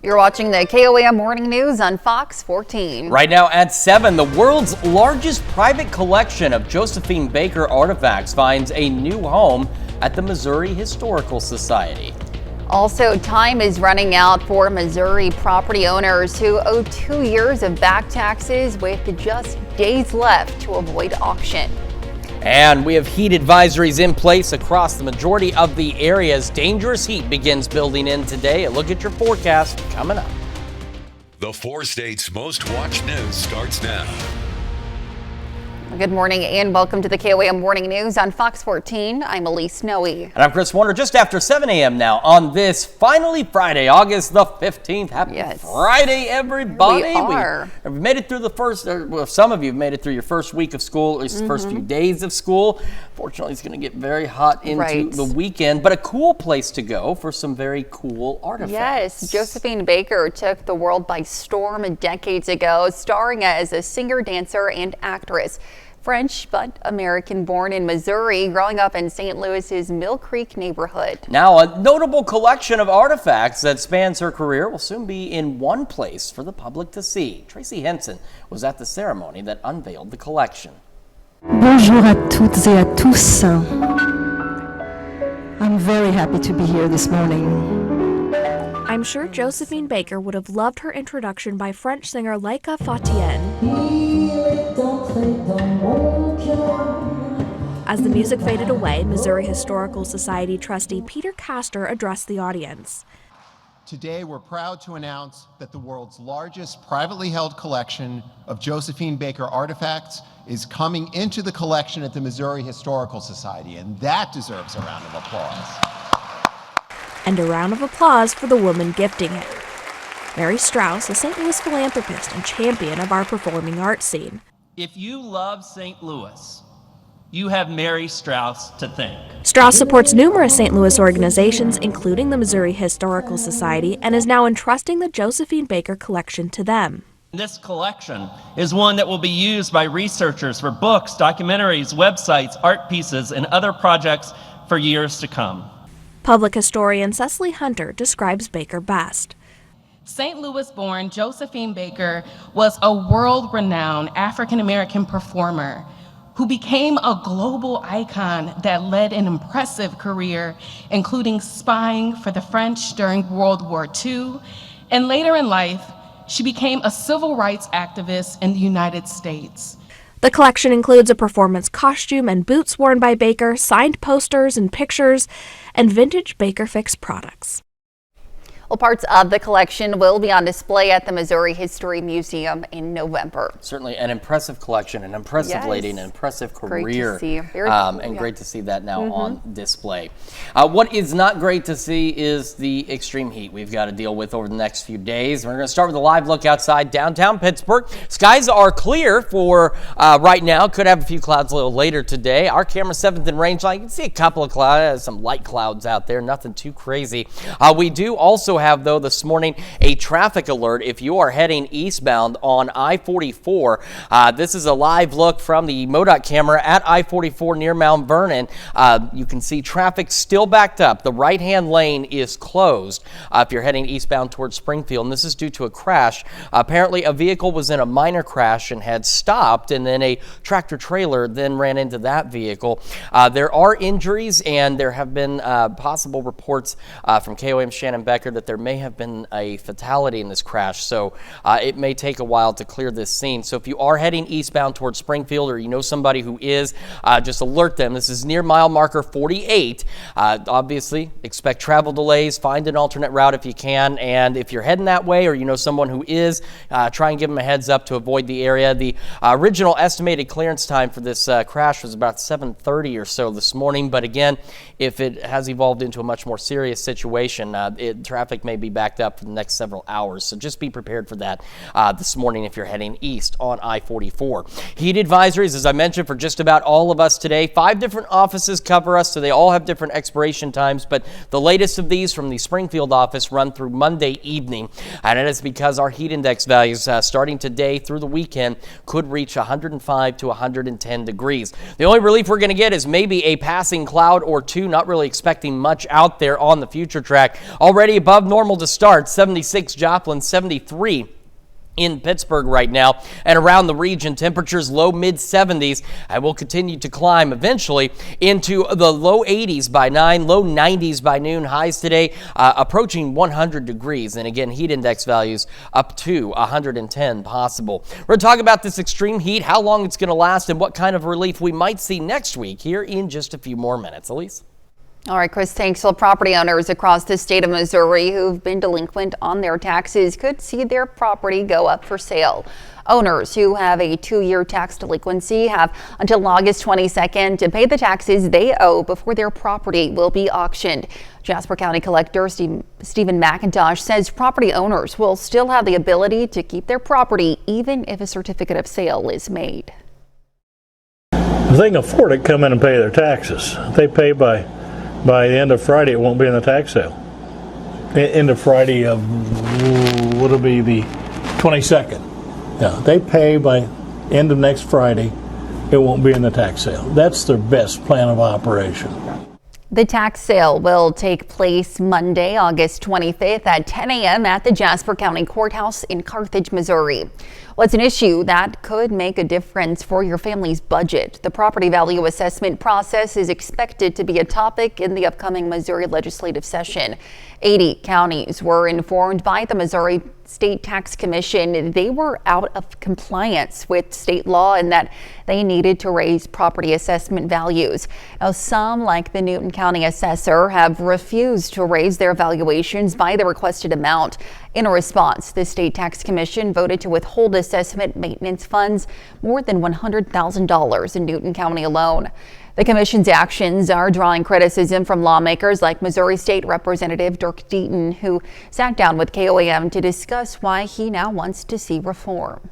You're watching the KOAM Morning News on Fox 14. Right now at 7, the world's largest private collection of Josephine Baker artifacts finds a new home at the Missouri Historical Society. Also, time is running out for Missouri property owners who owe 2 years of back taxes with just days left to avoid auction. And we have heat advisories in place across the majority of the areas. Dangerous heat begins building in today. A look at your forecast coming up. The 4 states' most watched news starts now. Good morning and welcome to the KOAM Morning News on Fox 14. I'm Elise Noe. And I'm Chris Warner, just after 7 a.m. now on this finally Friday, August the 15th. Happy Friday, everybody. We've made it through the first, well, some of you have made it through your first week of school, at least the first few days of school. Fortunately, it's going to get very hot into the weekend, but a cool place to go for some very cool artifacts. Yes, Josephine Baker took the world by storm decades ago, starring as a singer, dancer, and actress. French but American, born in Missouri, growing up in St. Louis's Mill Creek neighborhood. Now, a notable collection of artifacts that spans her career will soon be in one place for the public to see. Tracy Henson was at the ceremony that unveiled the collection. Bonjour à toutes et à tous. I'm very happy to be here this morning. I'm sure Josephine Baker would have loved her introduction by French singer Laika Fatienne. As the music faded away, Missouri Historical Society trustee Peter Castor addressed the audience. Today, we're proud to announce that the world's largest privately held collection of Josephine Baker artifacts is coming into the collection at the Missouri Historical Society, and that deserves a round of applause. And a round of applause for the woman gifting it. Mary Strauss, a St. Louis philanthropist and champion of our performing arts scene. If you love St. Louis, you have Mary Strauss to thank. Strauss supports numerous St. Louis organizations, including the Missouri Historical Society, and is now entrusting the Josephine Baker collection to them. This collection is one that will be used by researchers for books, documentaries, websites, art pieces, and other projects for years to come. Public historian Cecily Hunter describes Baker best. St. Louis-born Josephine Baker was a world-renowned African-American performer who became a global icon that led an impressive career, including spying for the French during World War II, and later in life, she became a civil rights activist in the United States. The collection includes a performance costume and boots worn by Baker, signed posters and pictures, and vintage Baker Fix products. Well, parts of the collection will be on display at the Missouri History Museum in November. Certainly an impressive collection, an impressive lady, an impressive career. Great to see. And great to see that now on display. What is not great to see is the extreme heat we've got to deal with over the next few days. We're going to start with a live look outside downtown Pittsburgh. Skies are clear for right now. Could have a few clouds a little later today. Our camera 7th in range line. You can see a couple of clouds, some light clouds out there. Nothing too crazy. We do also have, though, this morning a traffic alert if you are heading eastbound on I-44. This is a live look from the MoDOT camera at I-44 near Mount Vernon. You can see traffic still backed up. The right-hand lane is closed if you're heading eastbound towards Springfield, and this is due to a crash. Apparently, a vehicle was in a minor crash and had stopped, and then a tractor-trailer then ran into that vehicle. There are injuries, and there have been possible reports from KOAM Shannon Becker that there may have been a fatality in this crash, so it may take a while to clear this scene. So if you are heading eastbound towards Springfield, or you know somebody who is, just alert them. This is near mile marker 48. Obviously, expect travel delays. Find an alternate route if you can, and if you're heading that way, or you know someone who is, try and give them a heads up to avoid the area. The original estimated clearance time for this crash was about 7:30 or so this morning, but again, if it has evolved into a much more serious situation, traffic may be backed up for the next several hours. So just be prepared for that this morning if you're heading east on I-44. Heat advisories, as I mentioned, for just about all of us today. 5 different offices cover us, so they all have different expiration times, but the latest of these from the Springfield office run through Monday evening, and it is because our heat index values starting today through the weekend could reach 105 to 110 degrees. The only relief we're going to get is maybe a passing cloud or two, not really expecting much out there on the future track. Already above above normal to start. 76 Joplin, 73 in Pittsburgh right now, and around the region, temperatures low mid 70s and will continue to climb eventually into the low 80s by 9, low 90s by noon. Highs today approaching 100 degrees, and again, heat index values up to 110 possible. We're going to talk about this extreme heat, how long it's going to last, and what kind of relief we might see next week here in just a few more minutes. Elise? All right, Chris, thanks. Well, property owners across the state of Missouri who've been delinquent on their taxes could see their property go up for sale. Owners who have a 2-year tax delinquency have until August 22nd to pay the taxes they owe before their property will be auctioned. Jasper County Collector Stephen McIntosh says property owners will still have the ability to keep their property even if a certificate of sale is made. If they can afford it, come in and pay their taxes. If they pay by the end of Friday, it won't be in the tax sale. End of Friday of, what'll be the 22nd. Yeah, they pay by end of next Friday, it won't be in the tax sale. That's their best plan of operation. The tax sale will take place Monday, August 25th at 10 a.m. at the Jasper County Courthouse in Carthage, Missouri. Well, it's an issue that could make a difference for your family's budget. The property value assessment process is expected to be a topic in the upcoming Missouri legislative session. 80 counties were informed by the Missouri State Tax Commission they were out of compliance with state law and that they needed to raise property assessment values. Now, some, like the Newton County assessor, have refused to raise their valuations by the requested amount. In a response, the State Tax Commission voted to withhold assessment maintenance funds more than $100,000 in Newton County alone. The commission's actions are drawing criticism from lawmakers like Missouri State Representative Dirk Deaton, who sat down with KOAM to discuss why he now wants to see reform.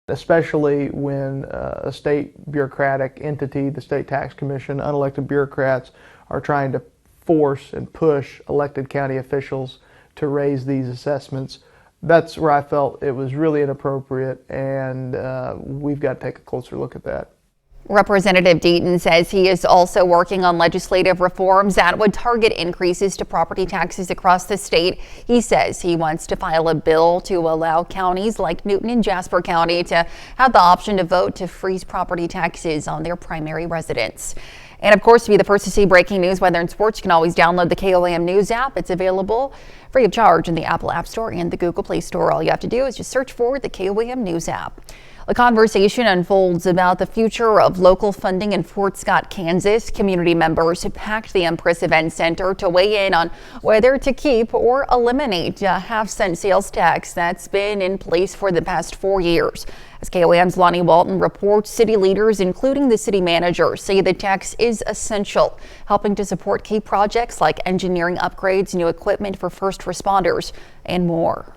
Especially when a state bureaucratic entity, the State Tax Commission, unelected bureaucrats are trying to force and push elected county officials to raise these assessments. That's where I felt it was really inappropriate, and we've got to take a closer look at that. Representative Deaton says he is also working on legislative reforms that would target increases to property taxes across the state. He says he wants to file a bill to allow counties like Newton and Jasper County to have the option to vote to freeze property taxes on their primary residents. And of course, to be the first to see breaking news, weather, and sports, you can always download the KOAM News app. It's available free of charge in the Apple App Store and the Google Play Store. All you have to do is just search for the KOAM News app. A conversation unfolds about the future of local funding in Fort Scott, Kansas. Community members have packed the Empress Event Center to weigh in on whether to keep or eliminate a half-cent sales tax that's been in place for the past 4 years. As KOAM's Lonnie Walton reports, city leaders, including the city manager, say the tax is essential, helping to support key projects like engineering upgrades, new equipment for first responders, and more.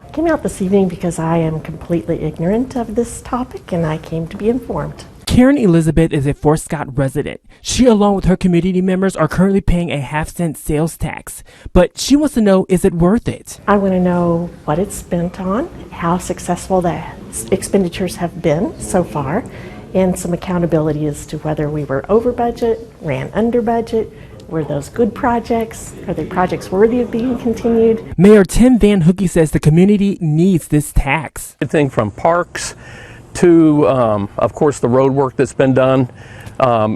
I came out this evening because I am completely ignorant of this topic and I came to be informed. Karen Elizabeth is a Fort Scott resident. She, along with her community members, are currently paying a half-cent sales tax. But she wants to know, is it worth it? I want to know what it's spent on, how successful the expenditures have been so far, and some accountability as to whether we were over budget, ran under budget. Were those good projects? Are they projects worthy of being continued? Mayor Tim Van Hookey says the community needs this tax. Everything from parks to, of course, the road work that's been done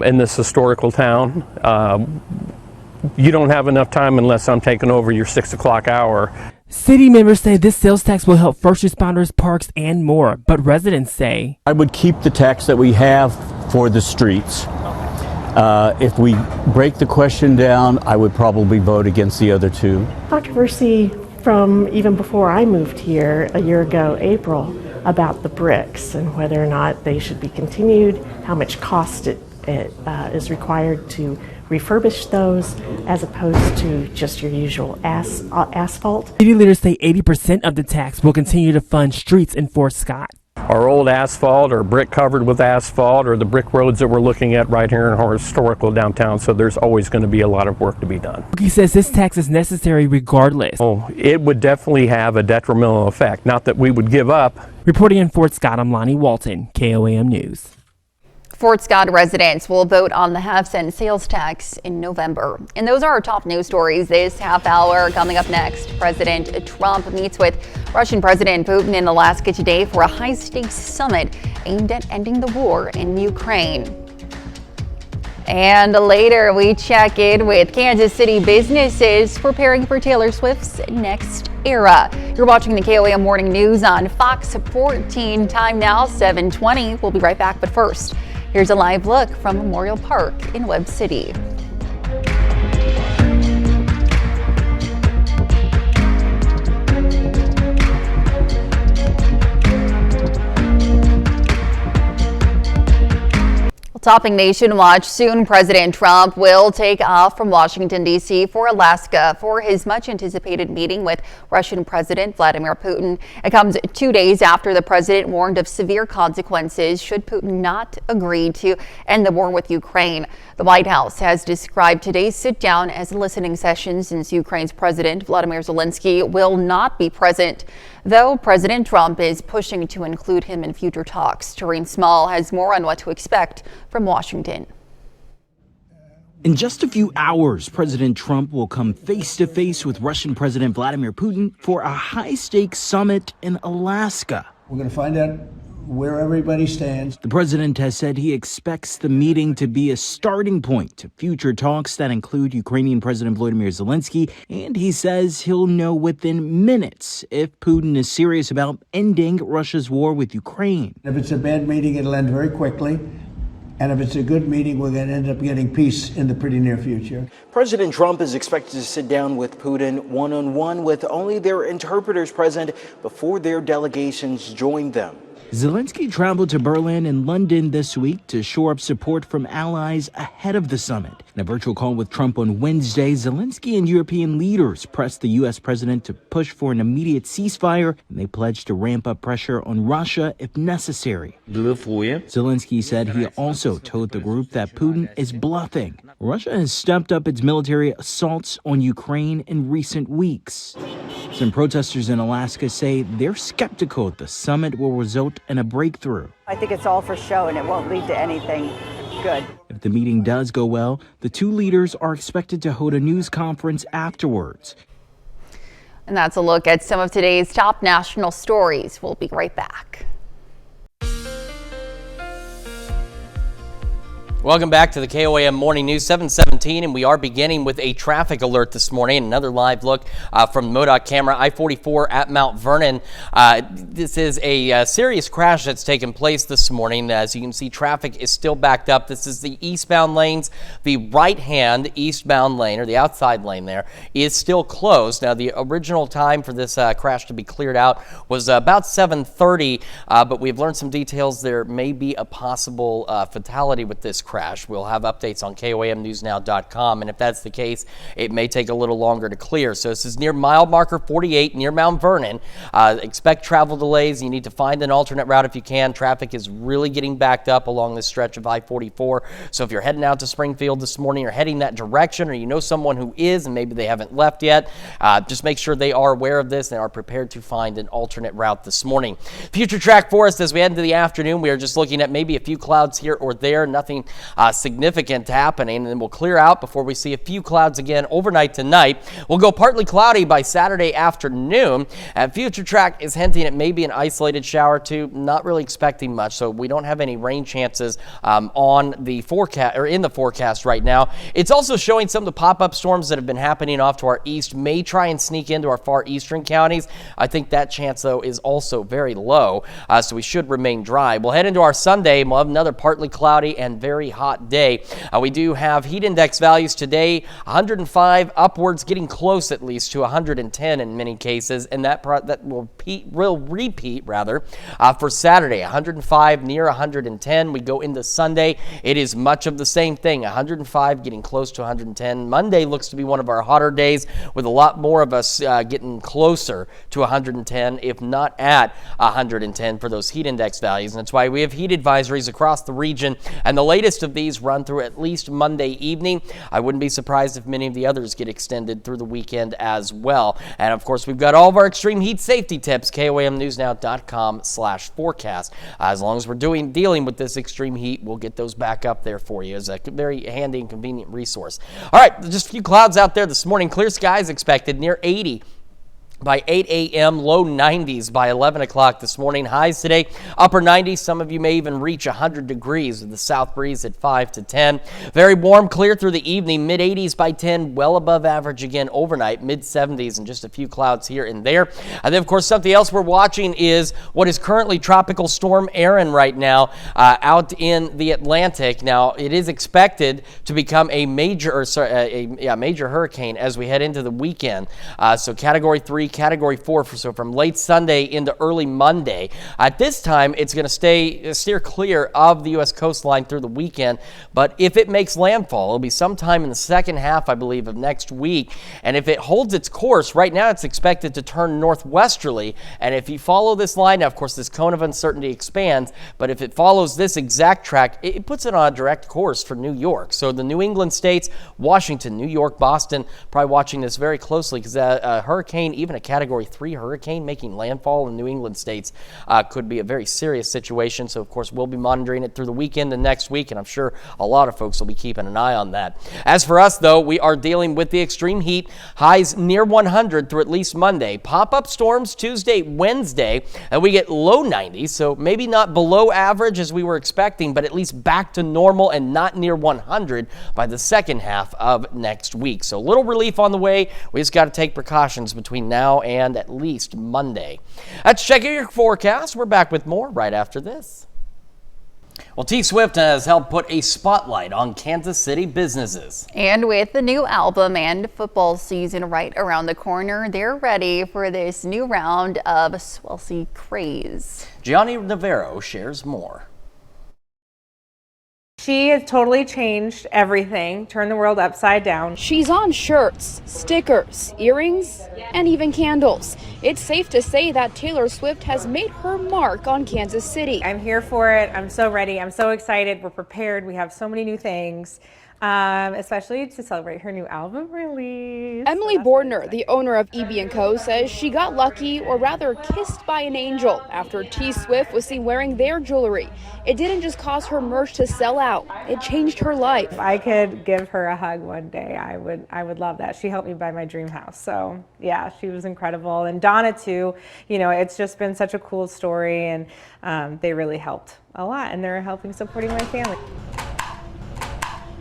in this historical town. You don't have enough time unless I'm taking over your 6 o'clock hour. City members say this sales tax will help first responders, parks, and more. But residents say, I would keep the tax that we have for the streets. If we break the question down, I would probably vote against the other two. Controversy from even before I moved here a year ago, April, about the bricks and whether or not they should be continued, how much cost it is required to refurbish those as opposed to just your usual asphalt. City leaders say 80% of the tax will continue to fund streets in Fort Scott. Our old asphalt or brick covered with asphalt or the brick roads that we're looking at right here in our historical downtown, so there's always going to be a lot of work to be done. He says this tax is necessary regardless. Oh, it would definitely have a detrimental effect, not that we would give up. Reporting in Fort Scott, I'm Lonnie Walton, KOAM News. Fort Scott residents will vote on the half-cent sales tax in November. And those are our top news stories this half hour. Coming up next, President Trump meets with Russian President Putin in Alaska today for a high-stakes summit aimed at ending the war in Ukraine. And later, we check in with Kansas City businesses preparing for Taylor Swift's next era. You're watching the KOAM Morning News on Fox 14. Time now, 7:20. We'll be right back, but first, here's a live look from Memorial Park in Webb City. Topping Nation Watch, soon President Trump will take off from Washington, D.C. for Alaska for his much-anticipated meeting with Russian President Vladimir Putin. It comes 2 days after the president warned of severe consequences should Putin not agree to end the war with Ukraine. The White House has described today's sit-down as a listening session since Ukraine's President Vladimir Zelensky will not be present, though President Trump is pushing to include him in future talks. Tareen Small has more on what to expect from Washington. In just a few hours, President Trump will come face-to-face with Russian President Vladimir Putin for a high-stakes summit in Alaska. We're going to find out where everybody stands. The president has said he expects the meeting to be a starting point to future talks that include Ukrainian President Volodymyr Zelensky, and he says he'll know within minutes if Putin is serious about ending Russia's war with Ukraine. If it's a bad meeting, it'll end very quickly. And if it's a good meeting, we're going to end up getting peace in the pretty near future. President Trump is expected to sit down with Putin one-on-one with only their interpreters present before their delegations join them. Zelensky traveled to Berlin and London this week to shore up support from allies ahead of the summit. In a virtual call with Trump on Wednesday, Zelensky and European leaders pressed the U.S. president to push for an immediate ceasefire, and they pledged to ramp up pressure on Russia if necessary. Zelensky said he also told the group that Putin is bluffing. Russia has stepped up its military assaults on Ukraine in recent weeks. Some protesters in Alaska say they're skeptical the summit will result in a breakthrough. I think it's all for show and it won't lead to anything good. If the meeting does go well, the two leaders are expected to hold a news conference afterwards. And that's a look at some of today's top national stories. We'll be right back. Welcome back to the KOAM Morning News, 7:17, and we are beginning with a traffic alert this morning. Another live look from the MoDOT camera, I-44 at Mount Vernon. This is a serious crash that's taken place this morning. As you can see, traffic is still backed up. This is the eastbound lanes. The right-hand eastbound lane, or the outside lane there, is still closed. Now, the original time for this crash to be cleared out was about 7:30, but we've learned some details. There may be a possible fatality with this crash. We'll have updates on KOAMNewsNow.com, and if that's the case, it may take a little longer to clear. So this is near mile marker 48 near Mount Vernon. Expect travel delays. You need to find an alternate route if you can. Traffic is really getting backed up along this stretch of I-44. So if you're heading out to Springfield this morning or heading that direction, or you know someone who is and maybe they haven't left yet, just make sure they are aware of this and are prepared to find an alternate route this morning. Future track for us as we head into the afternoon. We are just looking at maybe a few clouds here or there. Nothing significant happening, and then we'll clear out before we see a few clouds again overnight tonight. We'll go partly cloudy by Saturday afternoon, and Future Track is hinting at maybe an isolated shower too. Not really expecting much, so we don't have any rain chances on the forecast or in the forecast right now. It's also showing some of the pop-up storms that have been happening off to our east may try and sneak into our far eastern counties. I think that chance though is also very low, so we should remain dry. We'll head into our Sunday, and we'll have another partly cloudy and very hot day. We do have heat index values today, 105 upwards, getting close at least to 110 in many cases, and that will repeat for Saturday, 105 near 110. We go into Sunday, it is much of the same thing, 105 getting close to 110. Monday looks to be one of our hotter days with a lot more of us getting closer to 110, if not at 110 for those heat index values, and that's why we have heat advisories across the region, and the latest of these run through at least Monday evening. I wouldn't be surprised if many of the others get extended through the weekend as well. And of course, we've got all of our extreme heat safety tips, KOAMnewsnow.com/forecast. As long as we're dealing with this extreme heat, we'll get those back up there for you as a very handy and convenient resource. All right, just a few clouds out there this morning. Clear skies expected near 80 by 8 a.m., low 90s by 11 o'clock this morning. Highs today, upper 90s. Some of you may even reach 100 degrees with the south breeze at 5 to 10. Very warm, clear through the evening, mid 80s by 10, well above average again overnight, mid 70s, and just a few clouds here and there. And then, of course, something else we're watching is what is currently Tropical Storm Erin right now out in the Atlantic. Now, it is expected to become a major hurricane as we head into the weekend. So Category 3, Category 4, so from late Sunday into early Monday. At this time, it's going to steer clear of the U.S. coastline through the weekend, but if it makes landfall, it'll be sometime in the second half, I believe, of next week. And if it holds its course, right now it's expected to turn northwesterly, and if you follow this line, now, of course, this cone of uncertainty expands, but if it follows this exact track, it puts it on a direct course for New York. So the New England states, Washington, New York, Boston, probably watching this very closely because a hurricane, even a Category 3 hurricane making landfall in New England states could be a very serious situation. So, of course, we'll be monitoring it through the weekend and next week, and I'm sure a lot of folks will be keeping an eye on that. As for us, though, we are dealing with the extreme heat, highs near 100 through at least Monday. Pop-up storms Tuesday, Wednesday, and we get low 90s, so maybe not below average as we were expecting, but at least back to normal and not near 100 by the second half of next week. So a little relief on the way. We just got to take precautions between now and at least Monday. Let's check out your forecast. We're back with more right after this. Well, T-Swift has helped put a spotlight on Kansas City businesses. And with the new album and football season right around the corner, they're ready for this new round of Swelsey craze. Gianni Navarro shares more. She has totally changed everything, turned the world upside down. She's on shirts, stickers, earrings, and even candles. It's safe to say that Taylor Swift has made her mark on Kansas City. I'm here for it. I'm so ready. I'm so excited. We're prepared. We have so many new things. Especially to celebrate her new album release. Emily Bordner, the owner of EB & Co., says she got lucky, or rather kissed by an angel, after T-Swift was seen wearing their jewelry. It didn't just cause her merch to sell out, it changed her life. If I could give her a hug one day, I would love that. She helped me buy my dream house. So yeah, she was incredible. And Donna too, you know, it's just been such a cool story, and they really helped a lot, and they're helping supporting my family.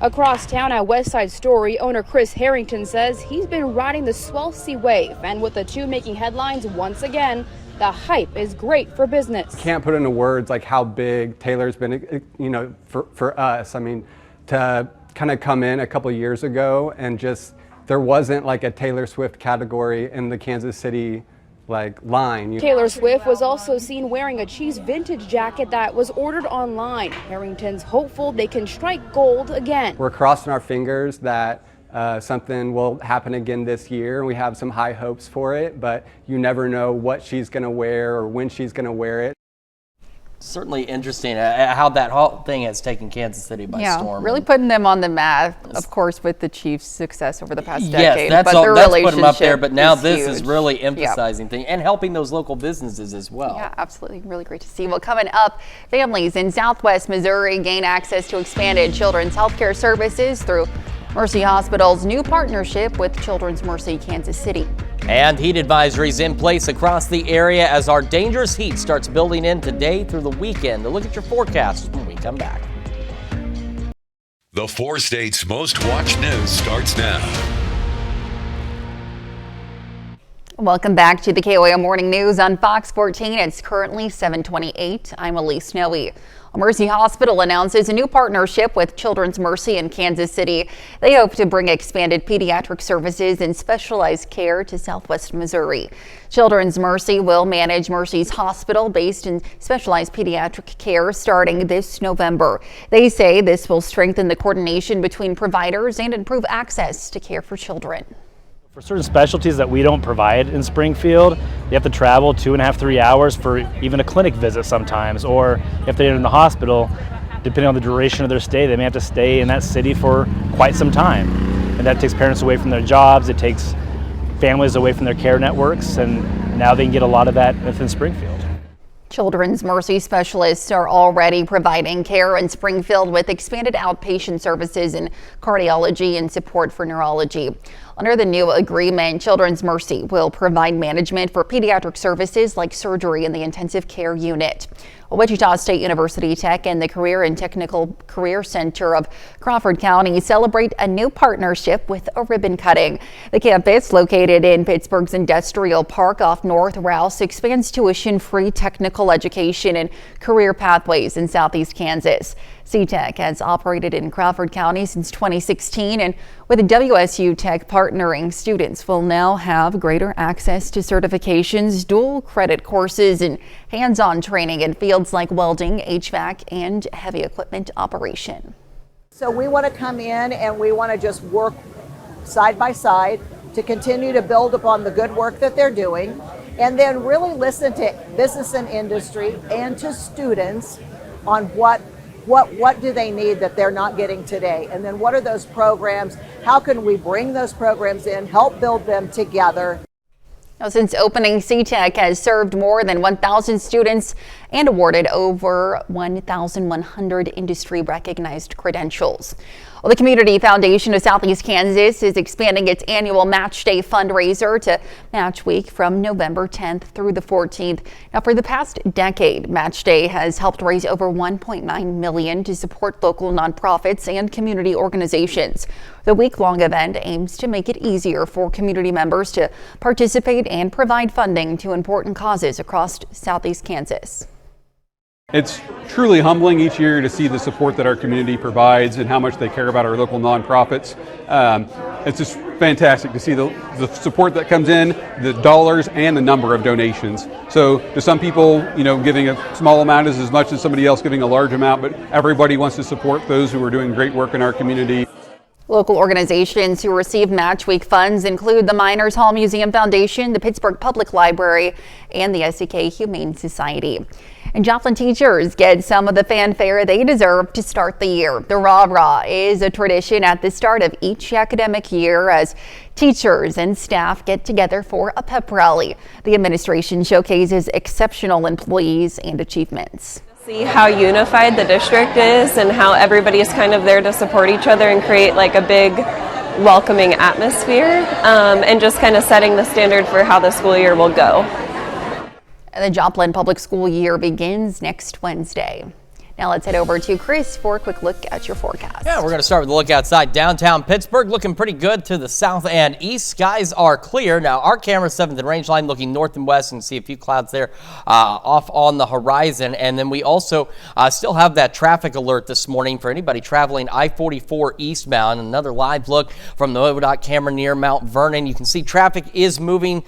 Across town at West Side Story, owner Chris Harrington says he's been riding the Swelsey wave, and with the two making headlines once again, the hype is great for business. Can't put into words like how big Taylor's been, you know, for us. I mean, to kind of come in a couple of years ago and just, there wasn't like a Taylor Swift category in the Kansas City line. Taylor Swift was also seen wearing a Chiefs vintage jacket that was ordered online. Harrington's hopeful they can strike gold again. We're crossing our fingers that something will happen again this year. We have some high hopes for it, but you never know what she's going to wear or when she's going to wear it. Certainly interesting how that whole thing has taken Kansas City by storm. Really putting them on the map, of course, with the Chiefs' success over the past decade. Yes, that's put them up there, but now this huge. is really emphasizing things and helping those local businesses as well. Yeah, absolutely. Really great to see. Well, coming up, families in Southwest Missouri gain access to expanded children's health care services through Mercy Hospital's new partnership with Children's Mercy Kansas City. And heat advisories in place across the area as our dangerous heat starts building in today through the weekend. To look at your forecast when we come back. The 4 states' most watched news starts now. Welcome back to the KOAM Morning News on Fox 14. It's currently 7:28. I'm Elise Snowy. Mercy Hospital announces a new partnership with Children's Mercy in Kansas City. They hope to bring expanded pediatric services and specialized care to Southwest Missouri. Children's Mercy will manage Mercy's hospital based in specialized pediatric care starting this November. They say this will strengthen the coordination between providers and improve access to care for children. For certain specialties that we don't provide in Springfield, you have to travel 2.5–3 hours for even a clinic visit sometimes, or if they're in the hospital, depending on the duration of their stay, they may have to stay in that city for quite some time. And that takes parents away from their jobs, it takes families away from their care networks, and now they can get a lot of that within Springfield. Children's Mercy specialists are already providing care in Springfield with expanded outpatient services in cardiology and support for neurology. Under the new agreement, Children's Mercy will provide management for pediatric services like surgery in the intensive care unit. Wichita State University Tech and the Career and Technical Career Center of Crawford County celebrate a new partnership with a ribbon cutting. The campus, located in Pittsburgh's Industrial Park off North Rouse, expands tuition-free technical education and career pathways in Southeast Kansas. CTech has operated in Crawford County since 2016, and with WSU Tech partnering, students will now have greater access to certifications, dual credit courses, and hands-on training in fields like welding, HVAC, and heavy equipment operation. So we want to come in and we want to just work side by side to continue to build upon the good work that they're doing, and then really listen to business and industry and to students on what do they need that they're not getting today, and then what are those programs, how can we bring those programs in, help build them together. Now, since opening, CTech has served more than 1,000 students and awarded over 1,100 industry recognized credentials. Well, the Community Foundation of Southeast Kansas is expanding its annual Match Day fundraiser to Match Week from November 10th through the 14th. Now, for the past decade, Match Day has helped raise over $1.9 million to support local nonprofits and community organizations. The week-long event aims to make it easier for community members to participate and provide funding to important causes across Southeast Kansas. It's truly humbling each year to see the support that our community provides and how much they care about our local nonprofits. It's just fantastic to see the support that comes in, the dollars and the number of donations. So to some people, giving a small amount is as much as somebody else giving a large amount, but everybody wants to support those who are doing great work in our community. Local organizations who receive Match Week funds include the Miners Hall Museum Foundation, the Pittsburgh Public Library, and the SEK Humane Society. And Joplin teachers get some of the fanfare they deserve to start the year. The Rah Rah is a tradition at the start of each academic year as teachers and staff get together for a pep rally. The administration showcases exceptional employees and achievements. See how unified the district is and how everybody is kind of there to support each other and create like a big welcoming atmosphere, and just kind of setting the standard for how the school year will go. The Joplin Public School year begins next Wednesday. Now let's head over to Chris for a quick look at your forecast. Yeah, we're going to start with a look outside downtown Pittsburgh. Looking pretty good to the south and east. Skies are clear. Now our camera 7th and range line looking north and west, and see a few clouds there off on the horizon. And then we also still have that traffic alert this morning for anybody traveling I-44 eastbound. Another live look from the ODOT camera near Mount Vernon. You can see traffic is moving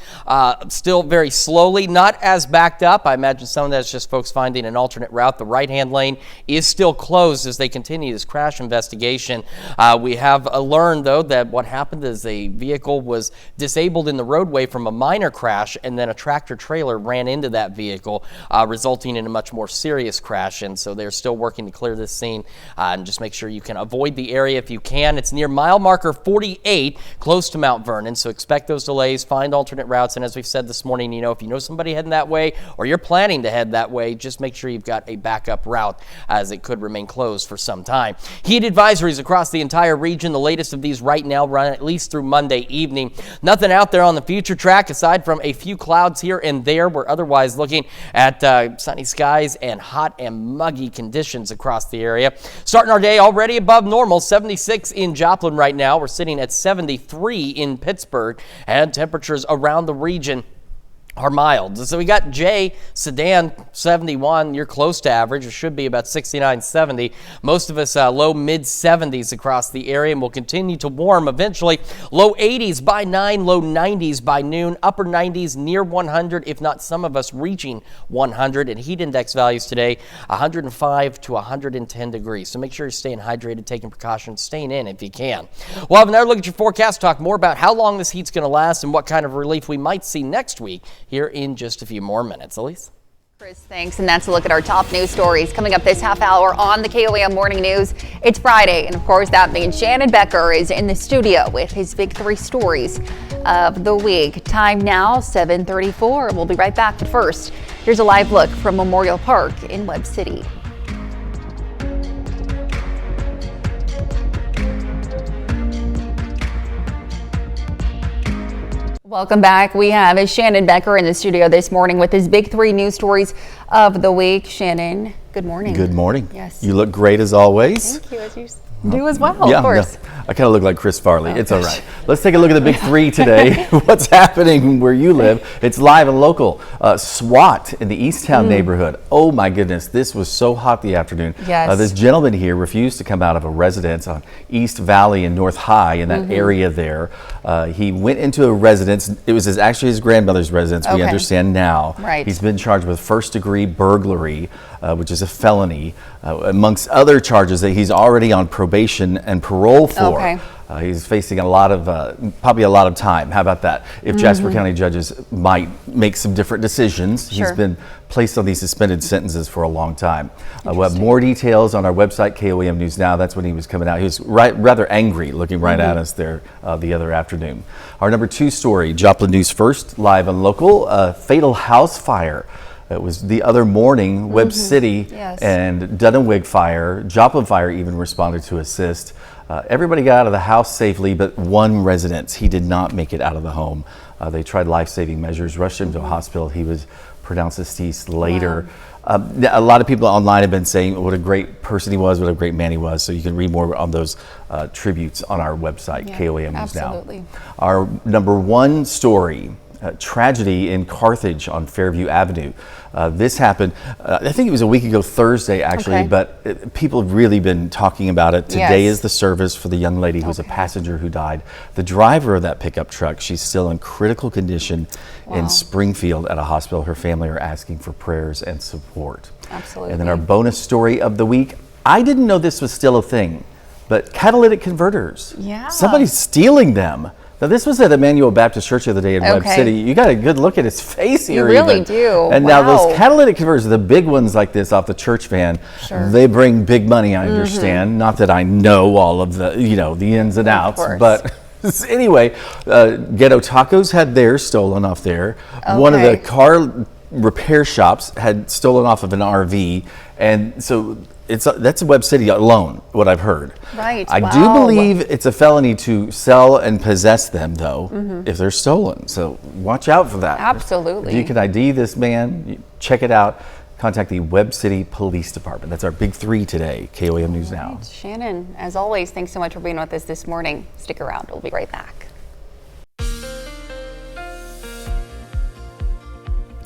still very slowly, not as backed up. I imagine some of that is just folks finding an alternate route. The right-hand lane is still closed as they continue this crash investigation. We have learned, though, that what happened is a vehicle was disabled in the roadway from a minor crash, and then a tractor trailer ran into that vehicle, resulting in a much more serious crash. And so they're still working to clear this scene and just make sure you can avoid the area if you can. It's near mile marker 48, close to Mount Vernon, so expect those delays, find alternate routes. And as we've said this morning, if you know somebody heading that way or you're planning to head that way, just make sure you've got a backup route, as it could remain closed for some time. Heat advisories across the entire region. The latest of these right now run at least through Monday evening. Nothing out there on the future track aside from a few clouds here and there. We're otherwise looking at sunny skies and hot and muggy conditions across the area. Starting our day already above normal, 76 in Joplin right now. We're sitting at 73 in Pittsburgh, and temperatures around the region are mild. So we got Jay, Sedan, 71. You're close to average. It should be about 69, 70. Most of us low mid 70s across the area, and we'll continue to warm eventually. Low 80s by 9, low 90s by noon, upper 90s near 100, if not some of us reaching 100. And heat index values today, 105 to 110 degrees. So make sure you're staying hydrated, taking precautions, staying in if you can. We'll have another look at your forecast, talk more about how long this heat's going to last and what kind of relief we might see next week here in just a few more minutes. Elise? Chris, thanks. And that's a look at our top news stories coming up this half hour on the KOAM Morning News. It's Friday, and of course, that means Shannon Becker is in the studio with his big 3 stories of the week. Time now, 7:34. We'll be right back. But first, here's a live look from Memorial Park in Webb City. Welcome back. We have Shannon Becker in the studio this morning with his big 3 news stories of the week. Shannon, good morning. Good morning. Yes. You look great as always. Thank you, as you do as well, Yeah, of course. no, I kind of look like Chris Farley. It's all right. Let's take a look at the big 3 today. What's happening where you live? It's live and local. SWAT in the Easttown neighborhood. Oh my goodness, this was so hot the afternoon. Yes. This gentleman here refused to come out of a residence on East Valley and North High in that area there. He went into a residence. It was actually his grandmother's residence, we understand now. Right. He's been charged with first-degree burglary, which is a felony, amongst other charges that he's already on probation and parole for. Okay. He's facing probably a lot of time. How about that? If Jasper County judges might make some different decisions. Sure. He's been placed on these suspended sentences for a long time. We'll have more details on our website, KOAM News Now. That's when he was coming out. He was rather angry, looking right at us there the other afternoon. Our number 2 story, Joplin News First, live and local, fatal house fire. It was the other morning, Webb City and Dunwich Fire, Joplin Fire even responded to assist. Everybody got out of the house safely, but one resident, he did not make it out of the home. They tried life-saving measures, rushed him to a hospital. He was pronounced deceased later. A lot of people online have been saying what a great person he was, what a great man he was. So you can read more on those tributes on our website, KOAM News Now. Our number 1 story, tragedy in Carthage on Fairview Avenue. This happened, I think it was a week ago Thursday actually, but people have really been talking about it. Today is the service for the young lady who was a passenger who died. The driver of that pickup truck, she's still in critical condition in Springfield at a hospital. Her family are asking for prayers and support. Absolutely. And then our bonus story of the week, I didn't know this was still a thing, but catalytic converters. Yeah. Somebody's stealing them. Now, this was at Emmanuel Baptist Church the other day in Webb City. You got a good look at his face here. You really do. And now those catalytic converters, the big ones like this off the church van, they bring big money, I understand. Not that I know all of the, the ins and outs. But anyway, Ghetto Tacos had theirs stolen off there. One of the car repair shops had stolen off of an RV. And so that's Webb City alone, what I've heard. Right. I do believe it's a felony to sell and possess them, though, if they're stolen. So watch out for that. Absolutely. If you can ID this man, check it out. Contact the Webb City Police Department. That's our big 3 today, KOAM News Now. Shannon, as always, thanks so much for being with us this morning. Stick around. We'll be right back.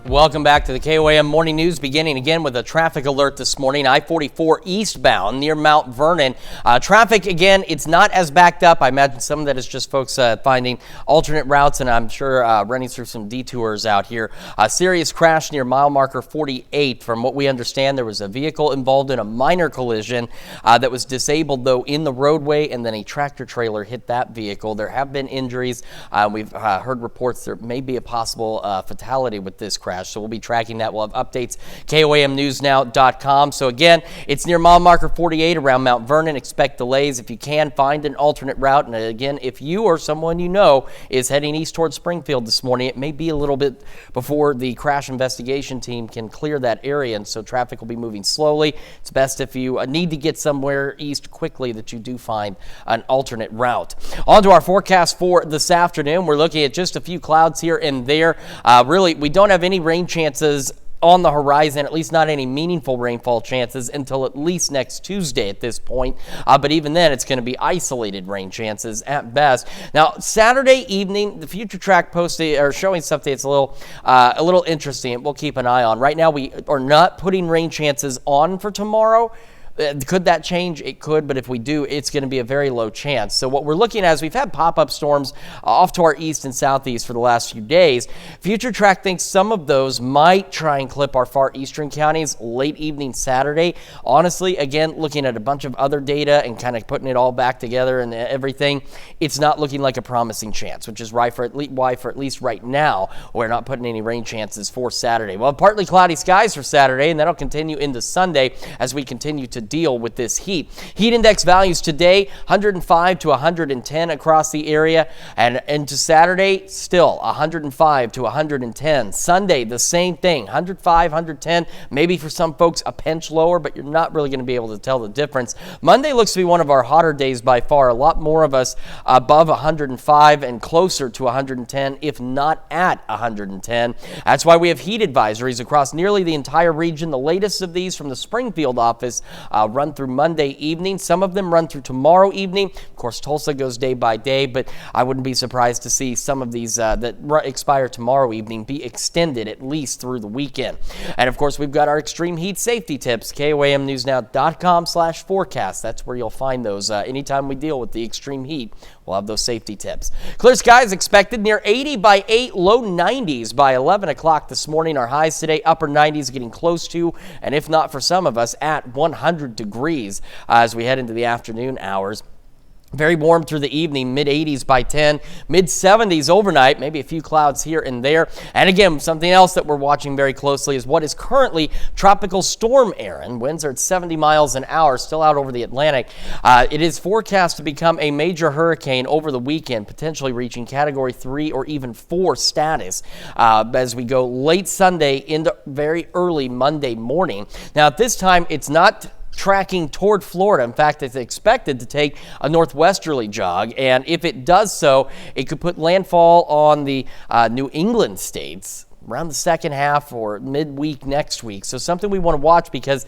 Welcome back to the KOAM Morning News, beginning again with a traffic alert this morning. I-44 eastbound near Mount Vernon. Traffic, again, it's not as backed up. I imagine some of that is just folks finding alternate routes, and I'm sure running through some detours out here. A serious crash near mile marker 48. From what we understand, there was a vehicle involved in a minor collision that was disabled, though, in the roadway, and then a tractor trailer hit that vehicle. There have been injuries. We've heard reports there may be a possible fatality with this crash. So we'll be tracking that. We'll have updates, KOAMnewsnow.com. So again, it's near mile marker 48 around Mount Vernon. Expect delays. If you can, find an alternate route. And again, if you or someone you know is heading east towards Springfield this morning, it may be a little bit before the crash investigation team can clear that area. And so traffic will be moving slowly. It's best if you need to get somewhere east quickly that you do find an alternate route. On to our forecast for this afternoon. We're looking at just a few clouds here and there. Really, we don't have any rain chances on the horizon, at least not any meaningful rainfall chances until at least next Tuesday at this point. But even then, it's going to be isolated rain chances at best. Now, Saturday evening, the Future Track posted or showing something that's a little interesting. We'll keep an eye on. Right now, we are not putting rain chances on for tomorrow. Could that change? It could, but if we do, it's going to be a very low chance. So what we're looking at is we've had pop-up storms off to our east and southeast for the last few days. Future Track thinks some of those might try and clip our far eastern counties late evening Saturday. Honestly, again, looking at a bunch of other data and kind of putting it all back together and everything, it's not looking like a promising chance, which is why for at least right now, we're not putting any rain chances for Saturday. Well, partly cloudy skies for Saturday, and that'll continue into Sunday as we continue to deal with this heat. Heat index values today, 105 to 110 across the area, and into Saturday, still 105 to 110. Sunday, the same thing, 105, 110, maybe for some folks a pinch lower, but you're not really going to be able to tell the difference. Monday looks to be one of our hotter days by far. A lot more of us above 105 and closer to 110, if not at 110. That's why we have heat advisories across nearly the entire region. The latest of these from the Springfield office run through Monday evening. Some of them run through tomorrow evening. Of course, Tulsa goes day by day, but I wouldn't be surprised to see some of these that expire tomorrow evening be extended at least through the weekend. And of course, we've got our extreme heat safety tips, KOAMnewsnow.com/forecast. That's where you'll find those anytime we deal with the extreme heat. We'll have those safety tips. Clear skies expected, near 80 by 8, low 90s by 11 o'clock this morning. Our highs today, upper 90s, getting close to, and if not for some of us, at 100 degrees as we head into the afternoon hours. Very warm through the evening, mid-80s by 10, mid-70s overnight, maybe a few clouds here and there. And again, something else that we're watching very closely is what is currently Tropical Storm Erin. Winds are at 70 miles an hour, still out over the Atlantic. It is forecast to become a major hurricane over the weekend, potentially reaching Category 3 or even 4 status as we go late Sunday into very early Monday morning. Now, at this time, it's not tracking toward Florida. In fact, it's expected to take a northwesterly jog, and if it does so, it could put landfall on the New England states around the second half or midweek next week. So something we want to watch, because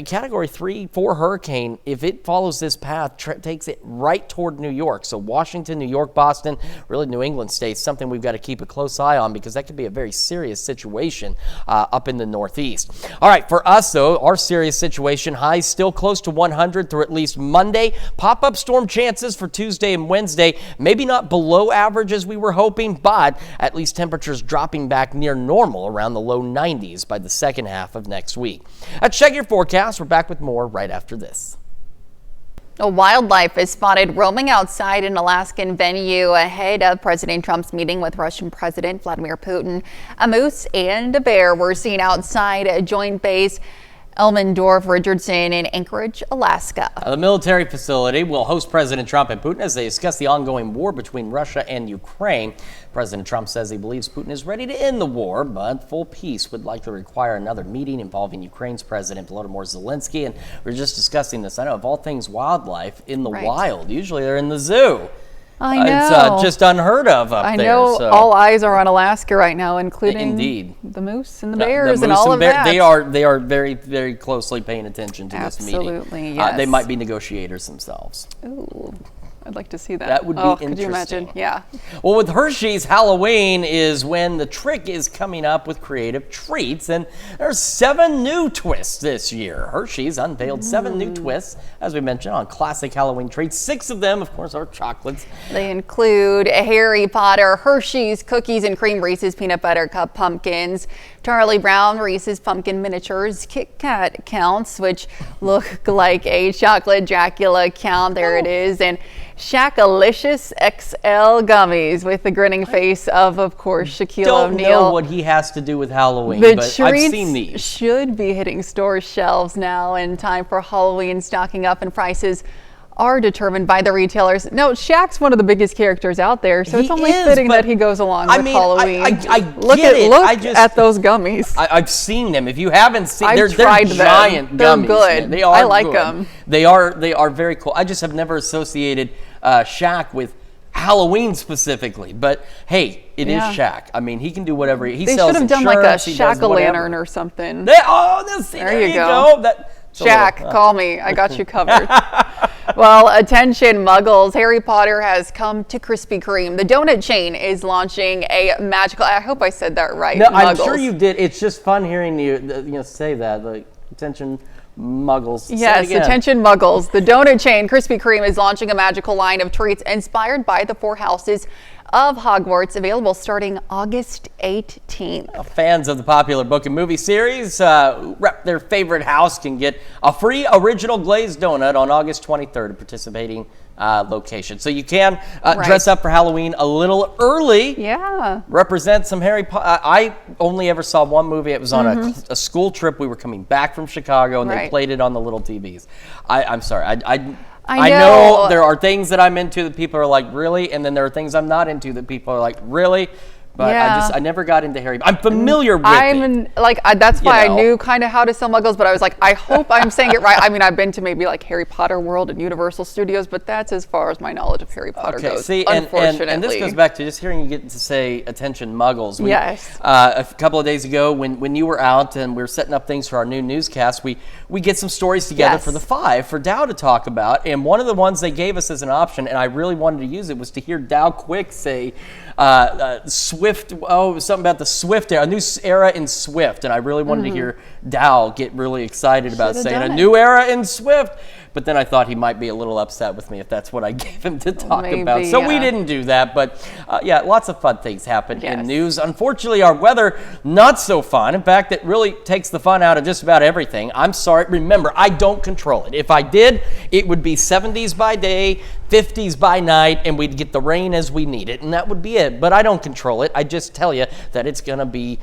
Category 3, 4 hurricane, if it follows this path, takes it right toward New York. So Washington, New York, Boston, really New England states, something we've got to keep a close eye on, because that could be a very serious situation up in the Northeast. All right, for us though, our serious situation, highs still close to 100 through at least Monday. Pop-up storm chances for Tuesday and Wednesday, maybe not below average as we were hoping, but at least temperatures dropping back near normal around the low 90s by the second half of next week. Check your forecast. We're back with more right after this. Wildlife is spotted roaming outside an Alaskan venue ahead of President Trump's meeting with Russian President Vladimir Putin. A moose and a bear were seen outside a joint base Elmendorf-Richardson in Anchorage, Alaska. The military facility will host President Trump and Putin as they discuss the ongoing war between Russia and Ukraine. President Trump says he believes Putin is ready to end the war, but full peace would likely require another meeting involving Ukraine's President Volodymyr Zelensky. And we were just discussing this. I know, of all things wildlife in the wild, usually they're in the zoo. I know. It's just unheard of up there. I know all eyes are on Alaska right now, including the moose and the bears and all of that. They are very, very closely paying attention to this meeting. Absolutely, yes. They might be negotiators themselves. Ooh. I'd like to see that. That would be interesting. Could you imagine? Yeah. Well, with Hershey's, Halloween is when the trick is coming up with creative treats, and there's 7 new twists this year. Hershey's unveiled 7 new twists, as we mentioned, on classic Halloween treats. 6 of them, of course, are chocolates. They include Harry Potter, Hershey's Cookies and Cream, Reese's Peanut Butter Cup Pumpkins, Charlie Brown Reese's Pumpkin Miniatures, Kit Kat Counts, which look like a chocolate Dracula count. There it is. And Shackalicious XL gummies with the grinning face of course, Shaquille O'Neal. Don't know what he has to do with Halloween, but I've seen these. Should be hitting store shelves now in time for Halloween stocking up, and prices are determined by the retailers. No, Shaq's one of the biggest characters out there, so it's only fitting that he goes along with Halloween. Look at those gummies. I've seen them. If you haven't seen, they're giant They're gummies. good. They are I like good. them. They are very cool. I just have never associated Shaq with Halloween specifically, but hey, it is Shaq. I mean, he can do whatever he sells. They should have done like a Shack-o'-lantern or something. There you go. Shaq, call me. I got you covered. Well, attention muggles. Harry Potter has come to Krispy Kreme. The donut chain is launching a magical, I hope I said that right. No, I'm sure you did. It's just fun hearing you say that. Like, attention Muggles. Say it Yes, again. attention muggles. The donut chain Krispy Kreme is launching a magical line of treats inspired by the four houses of Hogwarts, available starting August 18th. Fans of the popular book and movie series who rep their favorite house can get a free original glazed donut on August 23rd at participating location. So you can dress up for Halloween a little early. Yeah. Represent some Harry Potter. I only ever saw one movie. It was on a school trip. We were coming back from Chicago, and they played it on the little TVs. I'm sorry. I know there are things that I'm into that people are like, really? And then there are things I'm not into that people are like, really? But I never got into Harry. I'm familiar with it. That's why I knew kind of how to sell muggles, but I was like, I hope I'm saying it right. I mean, I've been to maybe like Harry Potter World and Universal Studios, but that's as far as my knowledge of Harry Potter goes. See, unfortunately. and this goes back to just hearing you get to say attention muggles. Yes. A couple of days ago when you were out and we were setting up things for our new newscast, we get some stories together for the five for Dow to talk about. And one of the ones they gave us as an option, and I really wanted to use it, was to hear Dow Quick say, Swift, it was something about the Swift era, a new era in Swift, and I really wanted to hear Dow get really excited about saying a new era in Swift. But then I thought he might be a little upset with me if that's what I gave him to talk about. So we didn't do that. But lots of fun things happen in news. Unfortunately, our weather, not so fun. In fact, it really takes the fun out of just about everything. I'm sorry. Remember, I don't control it. If I did, it would be 70s by day, 50s by night, and we'd get the rain as we need it. And that would be it. But I don't control it. I just tell you that it's going to be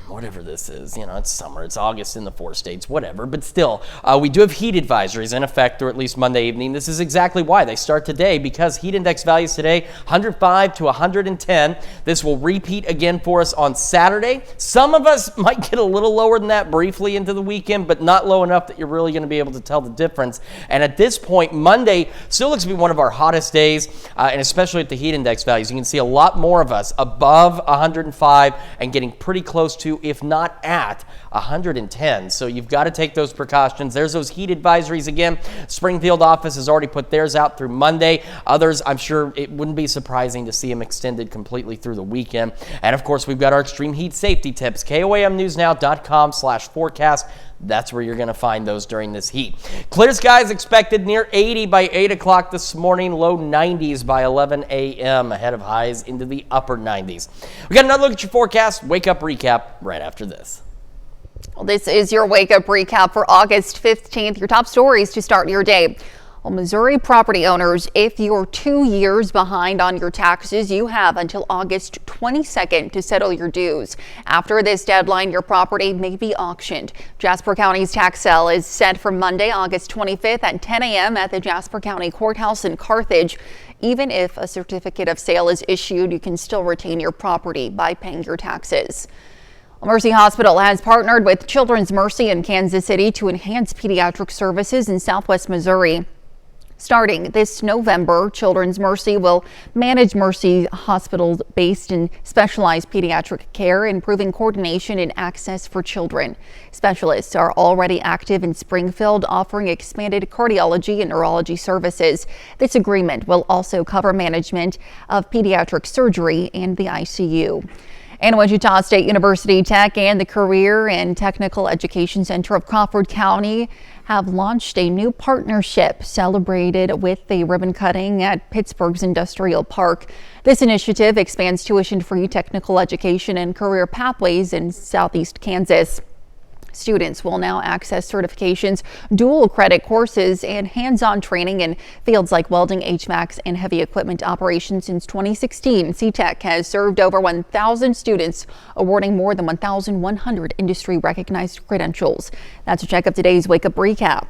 whatever this is, it's summer, it's August in the 4 states, whatever, but still, we do have heat advisories in effect, or at least Monday evening. This is exactly why they start today, because heat index values today, 105 to 110. This will repeat again for us on Saturday. Some of us might get a little lower than that briefly into the weekend, but not low enough that you're really going to be able to tell the difference. And at this point, Monday still looks to be one of our hottest days, and especially at the heat index values. You can see a lot more of us above 105 and getting pretty close to, if not at, 110. So you've got to take those precautions. There's those heat advisories again. Springfield office has already put theirs out through Monday. Others, I'm sure it wouldn't be surprising to see them extended completely through the weekend. And of course, we've got our extreme heat safety tips. KOAMnewsnow.com/forecast. That's where you're going to find those during this heat. Clear skies expected near 80 by 8 o'clock this morning, low 90s by 11 a.m., ahead of highs into the upper 90s. We got another look at your forecast. Wake up recap right after this. Well, this is your Wake Up Recap for August 15th. Your top stories to start your day. Well, Missouri property owners, if you're 2 years behind on your taxes, you have until August 22nd to settle your dues. After this deadline, your property may be auctioned. Jasper County's tax sale is set for Monday, August 25th at 10 a.m. at the Jasper County Courthouse in Carthage. Even if a certificate of sale is issued, you can still retain your property by paying your taxes. Mercy Hospital has partnered with Children's Mercy in Kansas City to enhance pediatric services in Southwest Missouri. Starting this November, Children's Mercy will manage Mercy hospitals based in specialized pediatric care, improving coordination and access for children. Specialists are already active in Springfield, offering expanded cardiology and neurology services. This agreement will also cover management of pediatric surgery and the ICU. And Wichita State University Tech and the Career and Technical Education Center of Crawford County have launched a new partnership celebrated with the ribbon cutting at Pittsburgh's Industrial Park. This initiative expands tuition-free technical education and career pathways in Southeast Kansas. Students will now access certifications, dual credit courses, and hands-on training in fields like welding, HVAC, and heavy equipment operations since 2016. CTech has served over 1,000 students, awarding more than 1,100 industry-recognized credentials. That's a check of today's Wake Up Recap.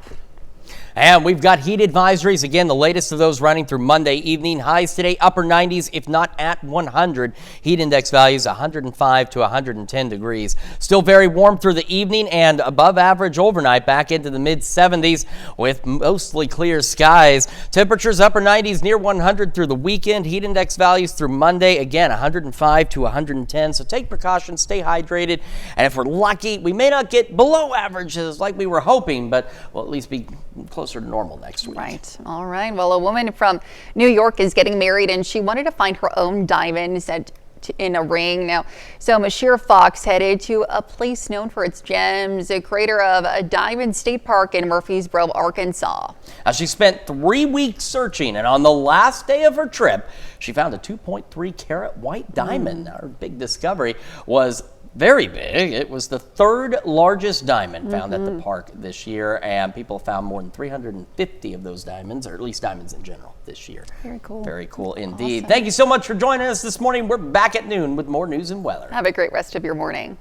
And we've got heat advisories. Again, the latest of those running through Monday evening. Highs today, upper 90s, if not at 100. Heat index values 105 to 110 degrees. Still very warm through the evening and above average overnight, back into the mid 70s with mostly clear skies. Temperatures upper 90s near 100 through the weekend. Heat index values through Monday, again, 105 to 110. So take precautions, stay hydrated. And if we're lucky, we may not get below averages like we were hoping, but we'll at least be closer to normal next week. Right. All right. Well, a woman from New York is getting married and she wanted to find her own diamonds at in a ring. Now, so Mashir Fox headed to a place known for its gems, a creator of a Diamond State Park in Murfreesboro, Arkansas. She spent 3 weeks searching, and on the last day of her trip, she found a 2.3 carat white diamond. Her big discovery was very big. It was the 3rd largest diamond found at the park this year, and people found more than 350 of those diamonds, or at least diamonds in general, this year. Very cool. Very cool indeed. Awesome. Thank you so much for joining us this morning. We're back at noon with more news and weather. Have a great rest of your morning.